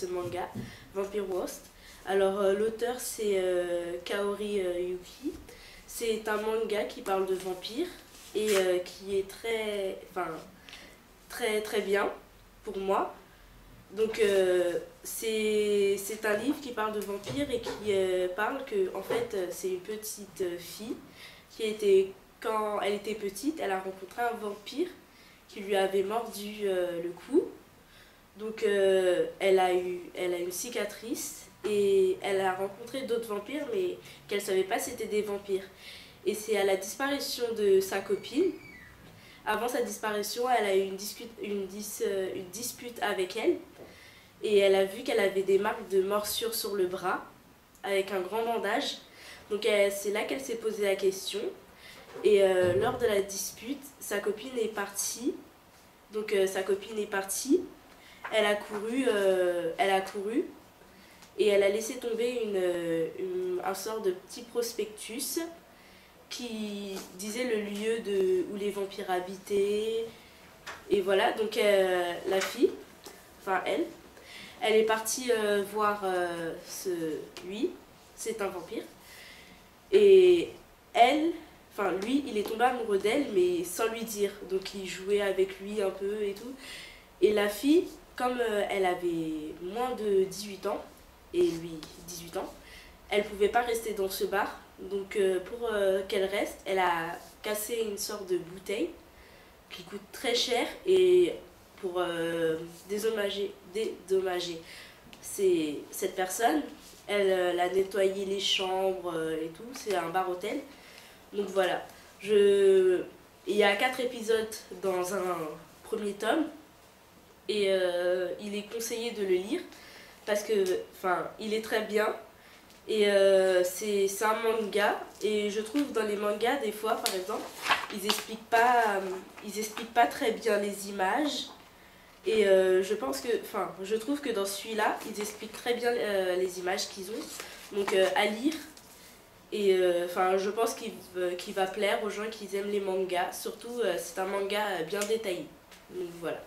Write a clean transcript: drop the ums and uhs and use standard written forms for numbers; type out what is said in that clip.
ce manga, Vampire Worst. Alors l'auteur c'est Kaori Yuki. C'est un manga qui parle de vampires et qui est très bien pour moi. Donc c'est un livre qui parle de vampires et qui parle que en fait c'est une petite fille qui était, quand elle était petite, elle a rencontré un vampire qui lui avait mordu le cou. Donc elle a une cicatrice et elle a rencontré d'autres vampires mais qu'elle ne savait pas c'était des vampires. Et c'est à la disparition de sa copine. Avant sa disparition, elle a eu une dispute avec elle. Et elle a vu qu'elle avait des marques de morsure sur le bras, avec un grand bandage. Donc c'est là qu'elle s'est posé la question. Et lors de la dispute, sa copine est partie. Donc sa copine est partie. Elle a couru et elle a laissé tomber un sort de petit prospectus qui disait le lieu où les vampires habitaient. Et voilà, donc la fille, enfin elle est partie voir lui, c'est un vampire. Et lui, il est tombé amoureux d'elle, mais sans lui dire. Donc il jouait avec lui un peu et tout. Et la fille, comme elle avait moins de 18 ans, et lui 18 ans, elle pouvait pas rester dans ce bar. Donc pour qu'elle reste, elle a cassé une sorte de bouteille qui coûte très cher et pour dédommager cette personne, elle a nettoyé les chambres et tout, c'est un bar-hôtel. Donc voilà, il y a 4 épisodes dans un premier tome et il est conseillé de le lire parce que il est très bien. Et c'est un manga et je trouve dans les mangas des fois par exemple ils expliquent pas très bien les images et je trouve que dans celui-là ils expliquent très bien les images qu'ils ont, donc à lire. Et je pense qu'il va plaire aux gens qui aiment les mangas, surtout c'est un manga bien détaillé, donc voilà.